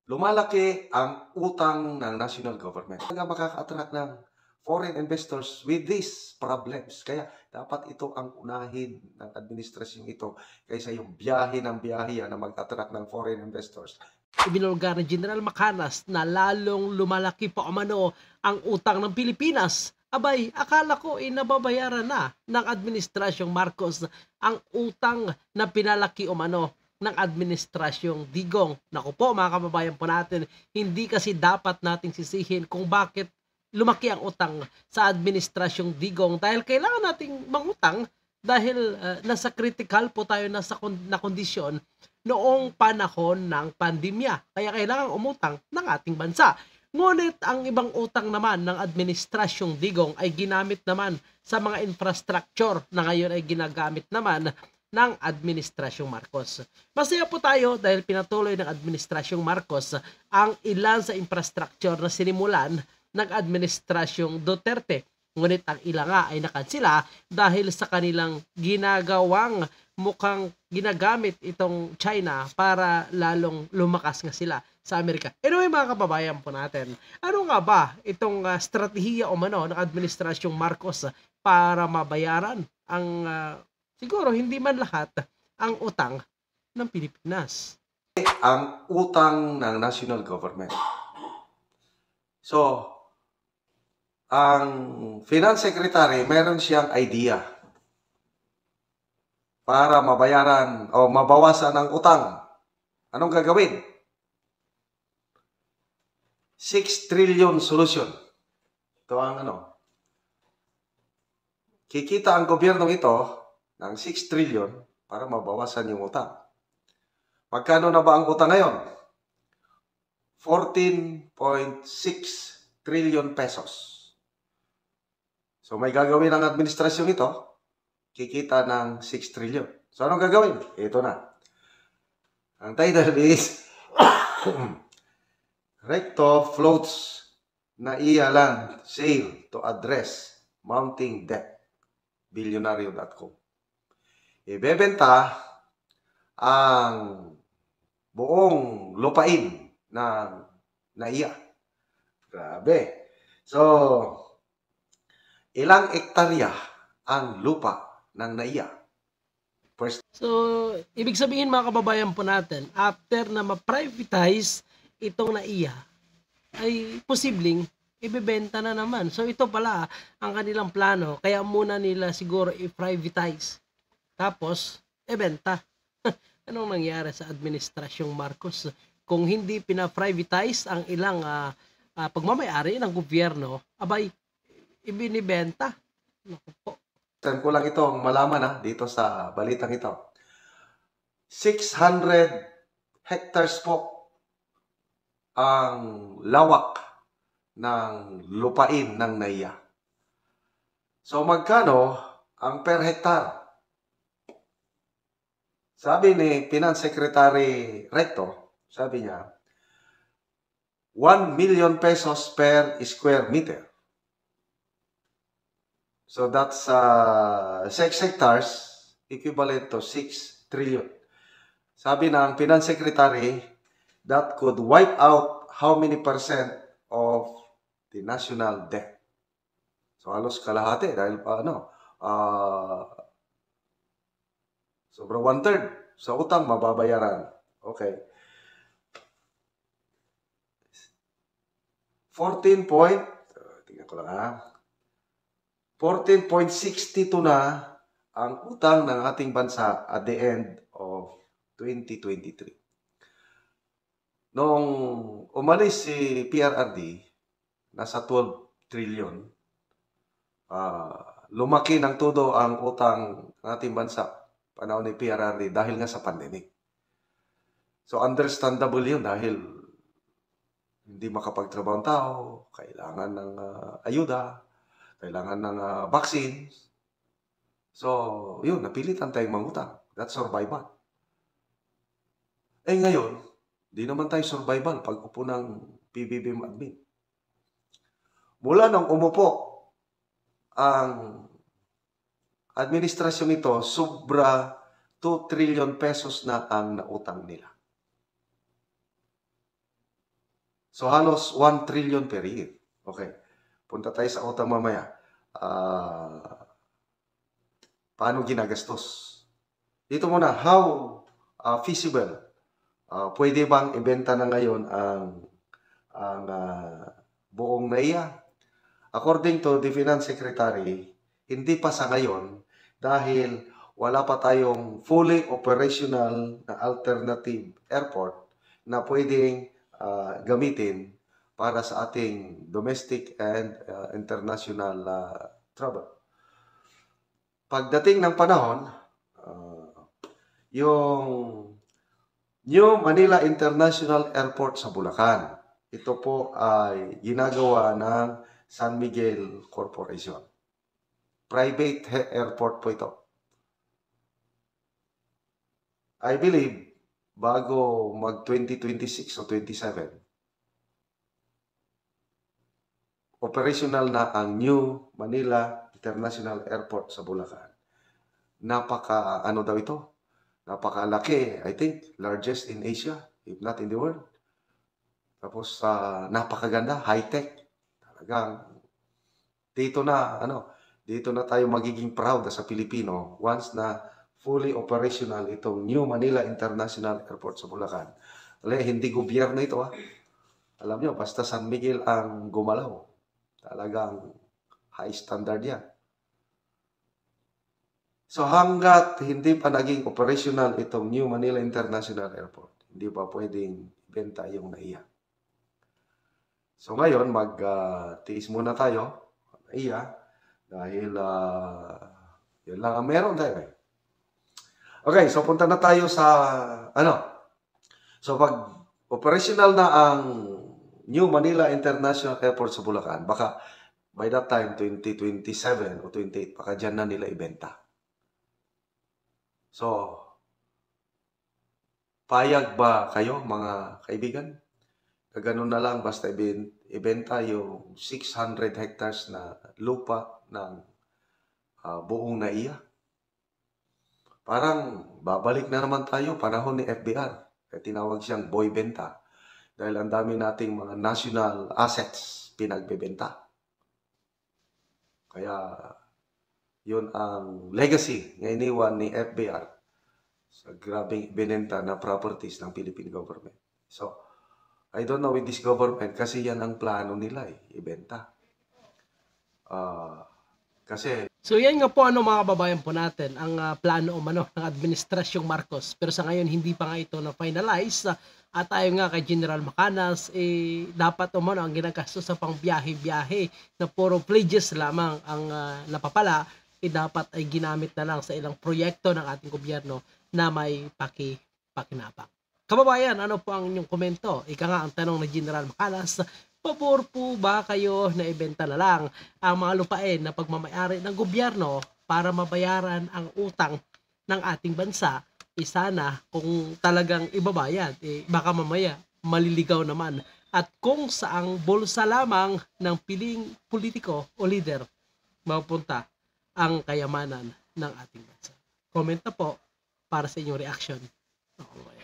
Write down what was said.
Lumalaki ang utang ng national government. Kaya makaka-attract ng foreign investors with these problems. Kaya dapat ito ang unahin ng administrasyong ito kaysa yung biyahe ng biyahe na mag-attract ng foreign investors. Ibinulgar ni General Macanas na lalong lumalaki pa umano ang utang ng Pilipinas. Abay, akala ko nababayaran na ng Administrasyong Marcos ang utang na pinalaki umano ng Administrasyong Digong. Naku po mga kababayan po natin, hindi kasi dapat nating sisihin kung bakit lumaki ang utang sa Administrasyong Digong dahil kailangan nating mangutang dahil nasa critical po tayo na kondisyon noong panahon ng pandemya. Kaya kailangang umutang ng ating bansa. Ngunit ang ibang utang naman ng Administrasyong Digong ay ginamit naman sa mga infrastructure na ngayon ay ginagamit naman ng Administrasyong Marcos. Masaya po tayo dahil pinatuloy ng Administrasyong Marcos ang ilan sa infrastructure na sinimulan ng Administrasyong Duterte. Ngunit ang ilan nga ay nakansila dahil sa kanilang ginagawang mukhang ginagamit itong China para lalong lumakas nga sila sa Amerika. Anyway mga kababayan po natin, ano nga ba itong strategiya o mano ng Administrasyong Marcos para mabayaran ang siguro hindi man lahat ang utang ng Pilipinas? Ang utang ng national government. So, ang Finance Secretary, meron siyang idea para mabayaran o mabawasan ang utang. Anong gagawin? 6 trillion solution. Ito ang Kikita ang gobyerno ito ng 6 trillion para mabawasan yung utang. Magkano na ba ang utang ngayon? 14.6 trillion pesos. So may gagawin ang administrasyon ito, kikita ng 6 trillion. So anong gagawin? Ito na. Ang title is Recto floats NAIA land sale to address mounting debt. Billionario.com. Ibebenta ang buong lupain ng NAIA. Grabe. So, ilang ektarya ang lupa ng NAIA? So, ibig sabihin mga kababayan po natin, after na ma-privatize itong NAIA, ay posibleng ibebenta na naman. So, ito pala ang kanilang plano. Kaya muna nila siguro i-privatize. Tapos, ibenta. Anong nangyari sa Administrasyong Marcos? Kung hindi pina-privatize ang ilang pagmamayari ng gobyerno, abay, ibinibenta. Naku po. Ko lang itong malaman dito sa balitang ito. 600 hectares po ang lawak ng lupain ng NAIA. So magkano ang per hectare? Sabi ni Finance Secretary Recto, sabi niya, 1 million pesos per square meter. So that's 6 hectares equivalent to 6 trillion. Sabi ng Finance Secretary, that could wipe out how many percent of the national debt. So halos kalahati dahil sobrang 1/3 sa utang mababayaran. Okay. 14.62 na ang utang ng ating bansa at the end of 2023. Nung umalis si PRRD, nasa 12 trillion. Lumaki ng todo ang utang ng ating bansa panahon ni PRRD dahil nga sa pandemic. So understandable yun dahil hindi makapagtrabaho ang tao, kailangan ng ayuda, kailangan ng vaccines. So, yun, napilitan tayong mangutang. That's survival. Ngayon, di naman tayo survival pag upo ng PBBM admin. Mula nang umupo ang administrasyon ito, sobra 2 trillion pesos na ang nautang nila. So halos 1 trillion per year. Okay. Punta tayo sa utang mamaya. Paano ginagastos? Dito muna, how feasible? Pwede bang ibenta na ngayon ang buong NAIA? According to the Finance Secretary, hindi pa sa ngayon dahil wala pa tayong fully operational na alternative airport na pwedeng gamitin para sa ating domestic and international travel. Pagdating ng panahon, yung New Manila International Airport sa Bulacan, ito po ay ginagawa ng San Miguel Corporation. Private airport po ito. I believe, bago mag 2026 o 27, operational na ang New Manila International Airport sa Bulacan. Ano daw ito? Napakalaki, I think, largest in Asia, if not in the world. Tapos, napakaganda, high-tech. Talagang, dito na tayo magiging proud sa Pilipino once na fully operational itong New Manila International Airport sa Bulacan. Hindi gobyerno ito, Alam nyo, basta San Miguel ang gumalaw. Talagang high standard yan. So hanggat hindi pa naging operational itong New Manila International Airport, hindi pa pwedeng ibenta yung NAIA. So ngayon, mag-tiis muna tayo, NAIA, dahil yun lang ang meron tayo. Okay, so punta na tayo sa, So pag operational na ang New Manila International Airport sa Bulacan, baka by that time, 2027 o 28, baka dyan na nila ibenta. So, payag ba kayo, mga kaibigan? Ganun na lang, basta ibenta yung 600 hectares na lupa ng buong NAIA. Parang babalik na naman tayo panahon ni FBR. Kaya tinawag siyang boy benta. Dahil ang dami nating mga national assets pinagbebenta. Kaya yun ang legacy na iniwan ni FBR sa grabing binenta na properties ng Philippine government. So, I don't know with this government kasi yan ang plano nila ibenta. Kasi So yan nga po mga kababayan po natin ang plano ng Administrasyong Marcos. Pero sa ngayon hindi pa nga ito na-finalize at ayon nga kay General Macanas dapat ang ginagastos sa pangbiyahe-biyahe na puro pledges lamang ang napapala dapat ay ginamit na lang sa ilang proyekto ng ating gobyerno na may pakinabang. Kababayan, ano po ang inyong komento? Ika nga ang tanong ni General Macanas, pabor po ba kayo na ibenta na lang ang mga lupain na pagmamayari ng gobyerno para mabayaran ang utang ng ating bansa? Sana kung talagang ibabayad, baka mamaya maliligaw naman. At kung saang bulsa lamang ng piling politiko o leader mapupunta ang kayamanan ng ating bansa. Comment na po para sa inyong reaction. Okay.